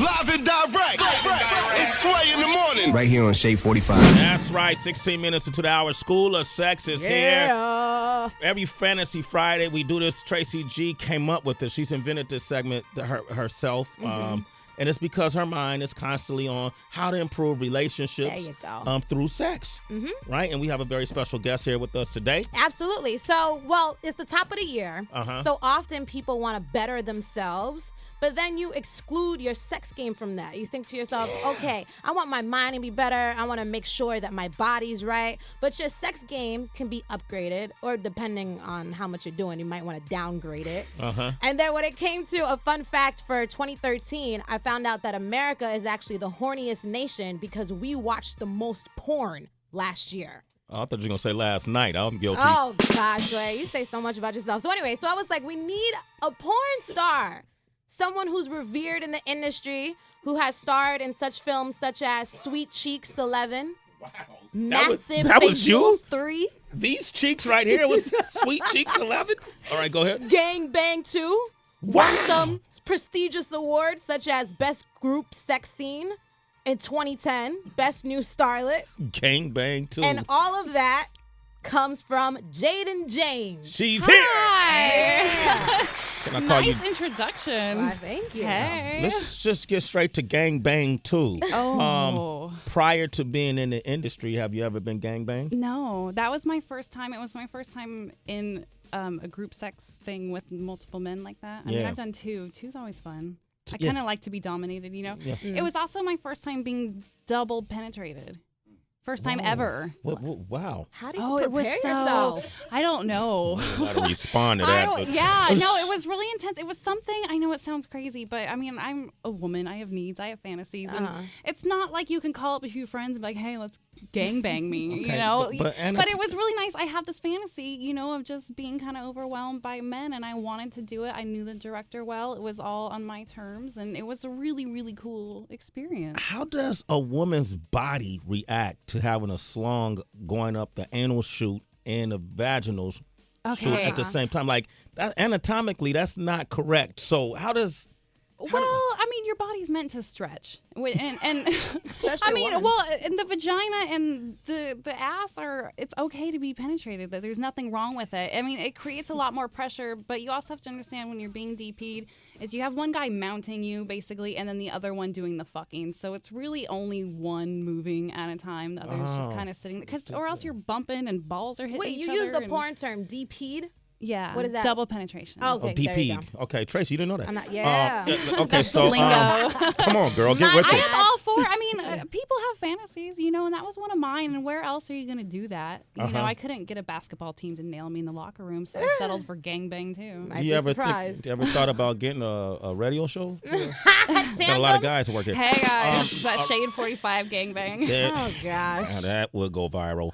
Live and direct. It's Sway in the morning. Right here on Shade 45. That's right. 16 minutes into the hour. School of Sex is here. Every Fantasy Friday, we do this. Tracy G came up with this. She's invented this segment herself. And it's because her mind is constantly on how to improve relationships there you go. Through sex. Right? And we have a very special guest here with us today. Absolutely. So, well, it's the top of the year. So often people want to better themselves, but then you exclude your sex game from that. You think to yourself, okay, I want my mind to be better. I want to make sure that my body's right. But your sex game can be upgraded, or depending on how much you're doing, you might want to downgrade it. And then when it came to a fun fact for 2013, I found out that America is actually the horniest nation because we watched the most porn last year. Oh, I thought you were going to say last night. I'm guilty. Oh, gosh, Ray, you say so much about yourself. So anyway, I was like, we need a porn star. Someone who's revered in the industry, who has starred in such films such as Sweet Cheeks 11, Wow. Massive that was you? Facials 3, These cheeks right here was Sweet Cheeks 11? All right, go ahead. Gang Bang 2, won some prestigious awards such as Best Group Sex Scene in 2010, Best New Starlet. Gang Bang 2. And all of that comes from Jayden James. She's here. Yeah. Can I call Nice introduction. Why, thank you. Hey. Let's just get straight to Gang Bang 2. Oh. Prior to being in the industry, have you ever been gang banged? No, that was my first time. It was my first time in a group sex thing with multiple men like that. I mean, I've done two. Two's always fun. I kind of like to be dominated, you know? Yeah. It was also my first time being double penetrated. First time ever. Wow. How do you Oh, prepare it was so. yourself? I don't know. How to respond to I that. don't, but- yeah, no, it was really intense. It was something, I know it sounds crazy, but I mean, I'm a woman. I have needs. I have fantasies. And it's not like you can call up a few friends and be like, hey, let's gangbang me, you know? but it was really nice. I have this fantasy, you know, of just being kind of overwhelmed by men, and I wanted to do it. I knew the director well. It was all on my terms, and it was a really, really cool experience. How does a woman's body react to having a slung going up the anal chute and the vaginal chute at the same time? Like, that, anatomically, that's not correct. So how does... Well, I mean, your body's meant to stretch, and Especially I mean, women. well, and the vagina and the ass are. It's okay to be penetrated. That there's nothing wrong with it. I mean, it creates a lot more pressure, but you also have to understand when you're being DP'd is you have one guy mounting you basically, and then the other one doing the fucking. So it's really only one moving at a time. The other's just kind of sitting or else you're bumping and balls are hitting Wait, each you other. use the porn term DP'd? Yeah. What is that? Double penetration. Oh, okay, there you DP. Okay, Tracy, you didn't know that. I'm not, yeah. Okay, so lingo. come on, girl, get with I it. am all for. I mean, people have fantasies, you know, and that was one of mine. And where else are you going to do that? You know, I couldn't get a basketball team to nail me in the locker room, so I settled for gangbang too. I'd be surprised. You ever thought about getting a radio show? Got a lot of guys to work here. Hey guys, that Shade 45 gangbang. Oh, gosh. Now that would go viral.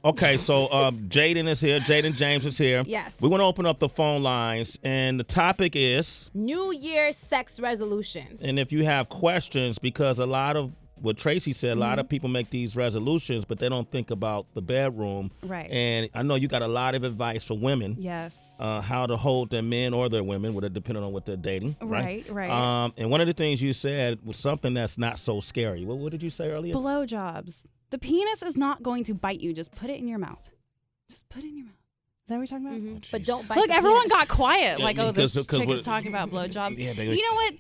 Okay, so Jayden is here. Jayden James is here. Yes. We want to open up the phone lines, and the topic is... New Year's sex resolutions. And if you have questions, because a lot of what Tracy said, a lot of people make these resolutions, but they don't think about the bedroom. Right. And I know you got a lot of advice for women. Yes. How to hold their men or their women, depending on what they're dating. Right, right. And one of the things you said was something that's not so scary. What did you say earlier? Blowjobs. The penis is not going to bite you. Just put it in your mouth. Just put it in your mouth. Is that what you're talking about? Mm-hmm. But don't bite Look, the everyone penis. got quiet. Yeah, Like, oh, this because chick is talking about blowjobs. Yeah, You know what?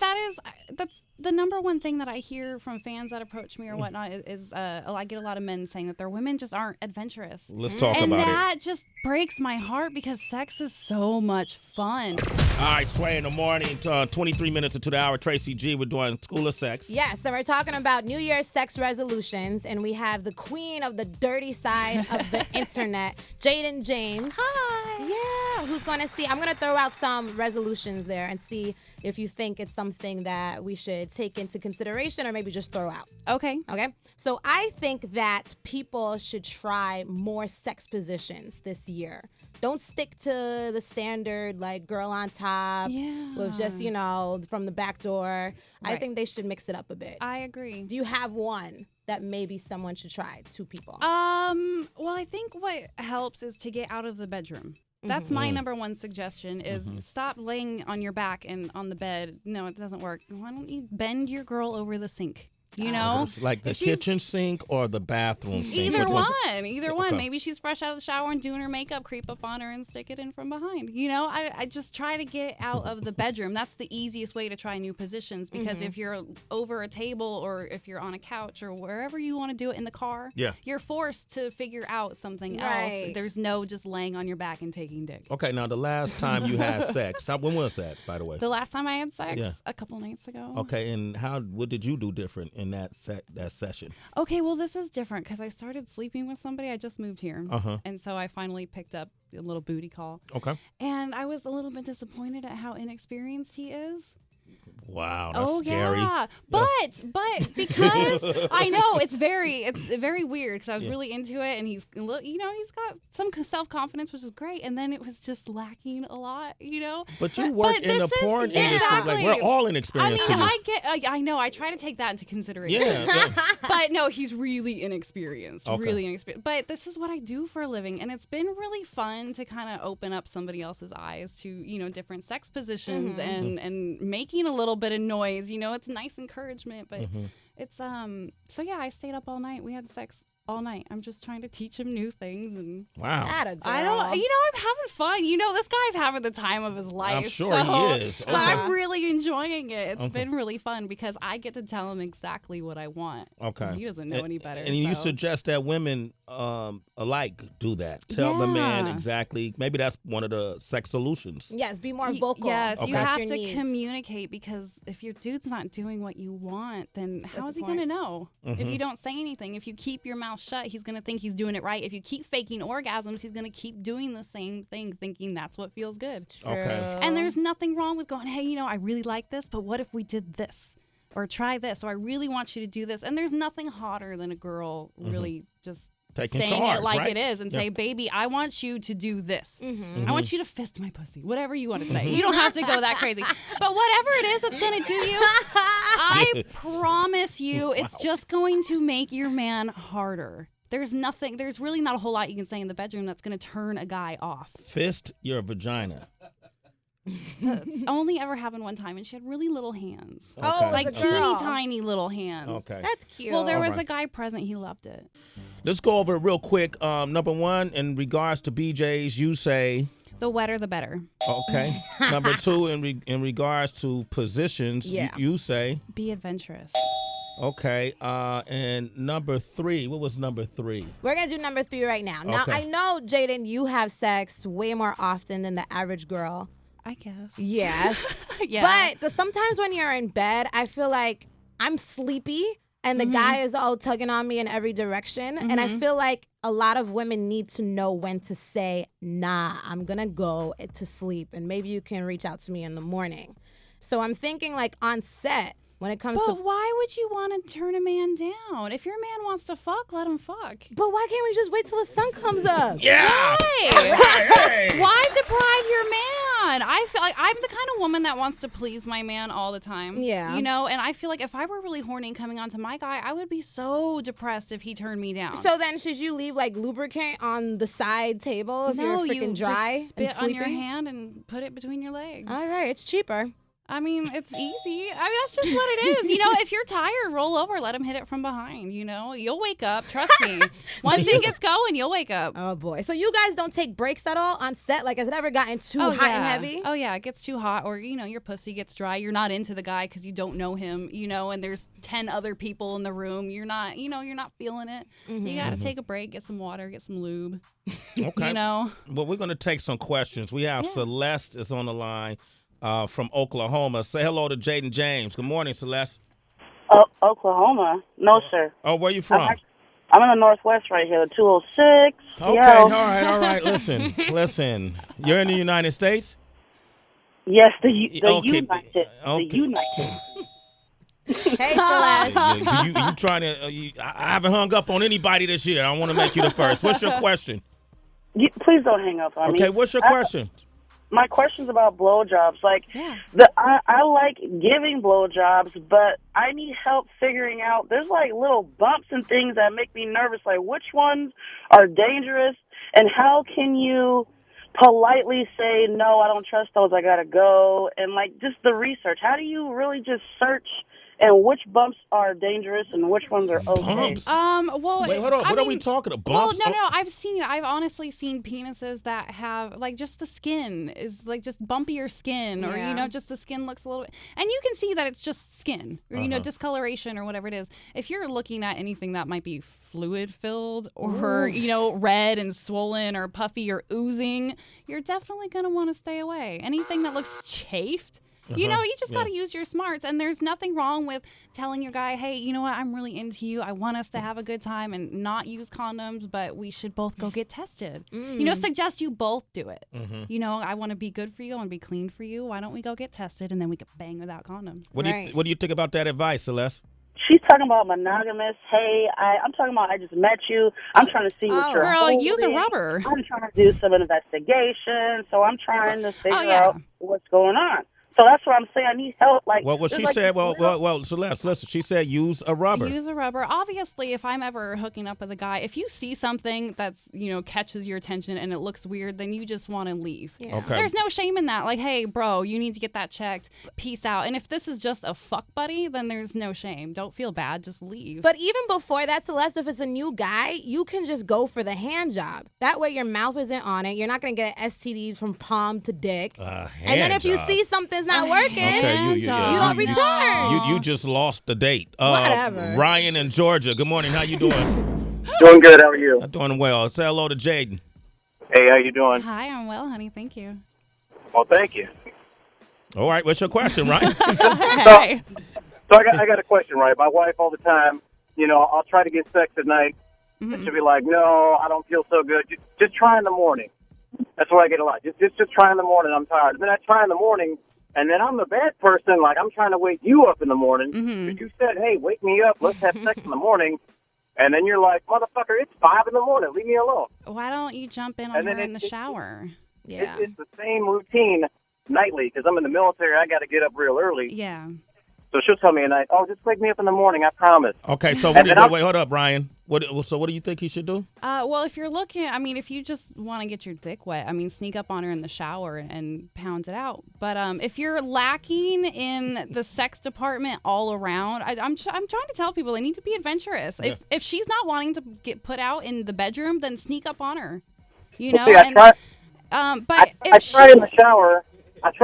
That's the number one thing that I hear from fans that approach me or whatnot is I get a lot of men saying that their women just aren't adventurous. Let's talk And about that just breaks my heart because sex is so much fun. All right, Sway in the morning, 23 minutes into the hour. Tracy G, we're doing School of Sex. Yes, and we're talking about New Year's sex resolutions, and we have the queen of the dirty side of the internet, Jayden James. Hi. Yeah, who's going to see? I'm going to throw out some resolutions there and see if you think it's something that we should take into consideration or maybe just throw out. Okay. Okay, so I think that people should try more sex positions this year. Don't stick to the standard, like, girl on top with just, you know, from the back door. I Right. think they should mix it up a bit. I agree. Do you have one that maybe someone should try? Two people. Well, I think what helps is to get out of the bedroom. That's my number one suggestion is stop laying on your back and on the bed. No, it doesn't work. Why don't you bend your girl over the sink? You know? Like the kitchen sink or the bathroom sink? Either one. Maybe she's fresh out of the shower and doing her makeup, creep up on her and stick it in from behind. You know, I just try to get out of the bedroom. That's the easiest way to try new positions because if you're over a table or if you're on a couch or wherever you want to do it in the car, you're forced to figure out something else. There's no just laying on your back and taking dick. Okay, now the last time you had sex, when was that, by the way? The last time I had sex? A couple nights ago. Okay, and what did you do different in that session? Okay, well, this is different because I started sleeping with somebody. I just moved here. And so I finally picked up a little booty call. Okay. And I was a little bit disappointed at how inexperienced he is. Wow, that's scary. Yeah. But because I know it's very weird because I was really into it, and he's got some self-confidence, which is great, and then it was just lacking a lot, you know. But you work in the porn industry, like we're all inexperienced. I know. I try to take that into consideration. Yeah. But no, he's really inexperienced, really inexperienced. But this is what I do for a living, and it's been really fun to kind of open up somebody else's eyes to different sex positions and making a little bit of noise. It's nice encouragement, but it's so yeah, I stayed up all night. We had sex all night. I'm just trying to teach him new things. And wow. I don't, I'm having fun. This guy's having the time of his life. I'm sure he is. Okay. But I'm really enjoying it. It's been really fun because I get to tell him exactly what I want. Okay. He doesn't know any better. And you suggest that women alike do that. Tell the man exactly. Maybe that's one of the sex solutions. Yes, be more vocal. Yes, you have to communicate because if your dude's not doing what you want, then how is he going to know? If you don't say anything, if you keep your mouth shut, he's going to think he's doing it right. If you keep faking orgasms, he's going to keep doing the same thing, thinking that's what feels good. True. Okay. And there's nothing wrong with going, hey, I really like this, but what if we did this? Or try this, or I really want you to do this. And there's nothing hotter than a girl really just taking saying charge, it like right? it is and say, baby, I want you to do this. I want you to fist my pussy. Whatever you want to say. You don't have to go that crazy. But whatever it is that's going to do you, I promise you, it's just going to make your man harder. There's really not a whole lot you can say in the bedroom that's going to turn a guy off. Fist your vagina. It's only ever happened one time, and she had really little hands. Okay. Oh, like teeny tiny little hands. Okay. That's cute. Well, there was a guy present. He loved it. Let's go over it real quick. Number one, in regards to BJs, you say... The wetter, the better. Okay. Number two, in regards to positions, you say... Be adventurous. Okay. And number three, what was number three? We're going to do number three right now. Now, I know, Jayden, you have sex way more often than the average girl. I guess. Yes. But sometimes when you're in bed, I feel like I'm sleepy and the guy is all tugging on me in every direction. And I feel like a lot of women need to know when to say, nah, I'm going to go to sleep. And maybe you can reach out to me in the morning. So I'm thinking like on set. When it comes to why would you want to turn a man down? If your man wants to fuck, let him fuck. But why can't we just wait till the sun comes up? Yeah. Right. Why deprive your man? I feel like I'm the kind of woman that wants to please my man all the time. Yeah. And I feel like if I were really horny and coming on to my guy, I would be so depressed if he turned me down. So then should you leave like lubricant on the side table if you're freaking dry? Just spit on your hand and put it between your legs. All right. It's cheaper. I mean, it's easy. I mean, that's just what it is. If you're tired, roll over, let him hit it from behind. You'll wake up. Trust me. Once he gets going, you'll wake up. Oh, boy. So you guys don't take breaks at all on set? Like, has it ever gotten too hot and heavy? Oh, yeah. It gets too hot or, your pussy gets dry. You're not into the guy because you don't know him, and there's 10 other people in the room. You're not, you're not feeling it. You got to take a break, get some water, get some lube. Okay. Well, we're going to take some questions. We have Celeste is on the line. From Oklahoma. Say hello to Jayden James. Good morning, Celeste. Oklahoma? No, sir. Oh, where you from? I'm in the Northwest right here, 206. Okay, all right. Listen. You're in the United States? Yes, the United. The United. Hey, Celeste. You trying to... I haven't hung up on anybody this year. I want to make you the first. What's your question? Please don't hang up on me. Okay, what's your question? My question's about blowjobs. I like giving blowjobs, but I need help figuring out. There's like little bumps and things that make me nervous. Like which ones are dangerous, and how can you politely say, no, I don't trust those, I gotta go, and like just the research. How do you really just search and which bumps are dangerous and which ones are okay? Bumps? Well, wait, hold on. What are we talking about? Bumps? Well, no. I've honestly seen penises that have like just the skin is like just bumpier skin, or just the skin looks a little bit, and you can see that it's just skin, or discoloration or whatever it is. If you're looking at anything that might be fluid filled or red and swollen or puffy or oozing, you're definitely gonna want to stay away. Anything that looks chafed. You just got to use your smarts. And there's nothing wrong with telling your guy, hey, you know what? I'm really into you. I want us to have a good time and not use condoms, but we should both go get tested. Suggest you both do it. I want to be good for you. I want to be clean for you. Why don't we go get tested and then we can bang without condoms? What do you think about that advice, Celeste? She's talking about monogamous. Hey, I'm talking about I just met you. I'm trying to see what you're holding. Use a rubber. I'm trying to do some investigation. So I'm trying to figure out what's going on. So that's what I'm saying. I need help. Celeste, listen, she said use a rubber. Use a rubber. Obviously, if I'm ever hooking up with a guy, if you see something that's, catches your attention and it looks weird, then you just want to leave. Yeah. Okay. There's no shame in that. Like, hey, bro, you need to get that checked. Peace out. And if this is just a fuck buddy, then there's no shame. Don't feel bad. Just leave. But even before that, Celeste, if it's a new guy, you can just go for the hand job. That way your mouth isn't on it. You're not going to get STDs from palm to dick. And then if you see something's not working, you don't return. You just lost the date. Whatever. Ryan in Georgia. Good morning. How you doing? Doing good. How are you? I'm doing well. Say hello to Jayden. Hey, how you doing? Hi, I'm well, honey. Thank you. Well, thank you. All right. What's your question, Ryan? So I got a question, right? My wife all the time, I'll try to get sex at night, and she'll be like, no, I don't feel so good. Just try in the morning. That's what I get a lot. Just try in the morning. I'm tired. And then I try in the morning, and then I'm the bad person. Like, I'm trying to wake you up in the morning. But you said, hey, wake me up. Let's have sex in the morning. And then you're like, motherfucker, it's 5 in the morning. Leave me alone. Why don't you jump in on her in the shower? It's the same routine nightly because I'm in the military. I got to get up real early. Yeah. So she'll tell me at night, oh, just wake me up in the morning, I promise. Okay, so wait, hold up, Ryan. What do you think he should do? Well, if you're looking, if you just want to get your dick wet, sneak up on her in the shower and pound it out. But if you're lacking in the sex department all around, I'm trying to tell people they need to be adventurous. Yeah. If she's not wanting to get put out in the bedroom, then sneak up on her. I try in the shower. But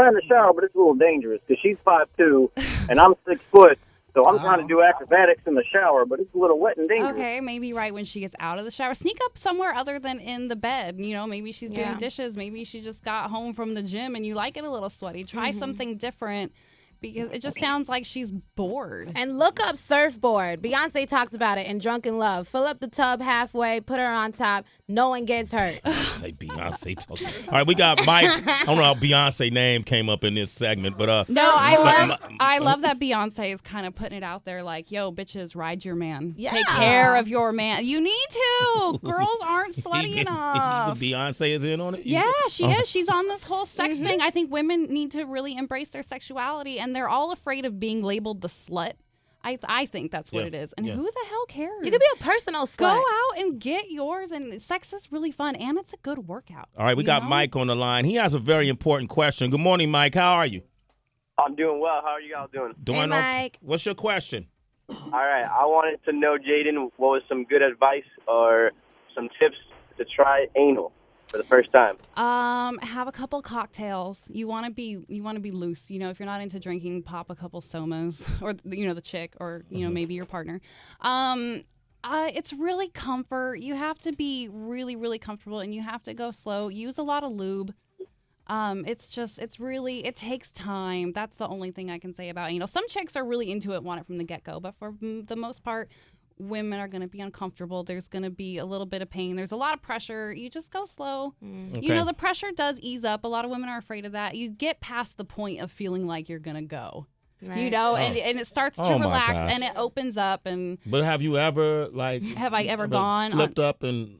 it's a little dangerous because she's 5'2", and I'm 6 foot. So I'm trying to do acrobatics in the shower, but it's a little wet and dangerous. Okay, maybe right when she gets out of the shower. Sneak up somewhere other than in the bed. Maybe she's doing dishes. Maybe she just got home from the gym and you like it a little sweaty. Try something different. Because it just sounds like she's bored. And look up surfboard. Beyonce talks about it in Drunken Love. Fill up the tub halfway, put her on top. No one gets hurt. Say Beyonce. All right, we got Mike. I don't know how Beyonce name came up in this segment, but no, I love that Beyonce is kind of putting it out there like, yo, bitches, ride your man. Yeah. Take care of your man. You need to. Girls aren't slutty enough. Beyonce is in on it? Yeah, she is. She's on this whole sex thing. I think women need to really embrace their sexuality, and they're all afraid of being labeled the slut. I think that's what it is. And who the hell cares? You can be a personal slut. Go out and get yours. And sex is really fun. And it's a good workout. All right, we got Mike on the line. He has a very important question. Good morning, Mike. How are you? I'm doing well. How are you guys doing? Doing hey, okay. Mike. What's your question? All right. I wanted to know, Jayden, what was some good advice or some tips to try anal for the first time? Have a couple cocktails. You want to be loose. If you're not into drinking, pop a couple somas or the chick or maybe your partner. It's really comfort. You have to be really, really comfortable and you have to go slow. Use a lot of lube. It takes time. That's the only thing I can say about some chicks are really into it, want it from the get-go, but for the most part, women are going to be uncomfortable. There's going to be a little bit of pain. There's a lot of pressure. You just go slow. Okay. The pressure does ease up. A lot of women are afraid of that. You get past the point of feeling like you're going to go. Right. And it starts to relax and it opens up. But have you ever have I ever gone slipped up and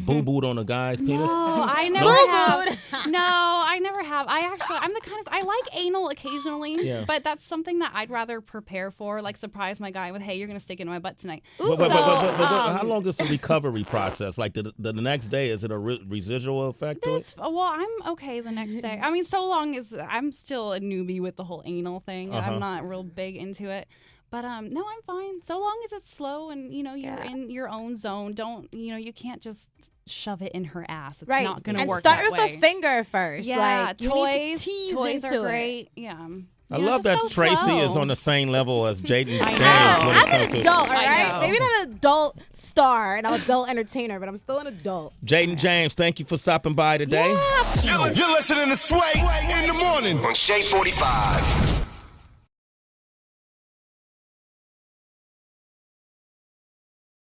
boo-booed on a guy's penis? No, I never have. No, I never have. I'm the kind of, I like anal occasionally, but that's something that I'd rather prepare for, like surprise my guy with, hey, you're going to stick into my butt tonight. But how long is the recovery process? Like the next day, is it a residual effect to it? Well, I'm okay the next day. I mean, so long as I'm still a newbie with the whole anal thing. I'm not real big into it. But no, I'm fine. So long as it's slow and, you're in your own zone. Don't, you can't just shove it in her ass. It's not going to work that way. And start with a finger first. Yeah, like, toys are great. Yeah. I love that Tracy is on the same level as Jayden James. I'm an adult, all right? Maybe not an adult star, an adult entertainer, but I'm still an adult. Jayden James, thank you for stopping by today. You're listening to Sway in the morning on Shea 45.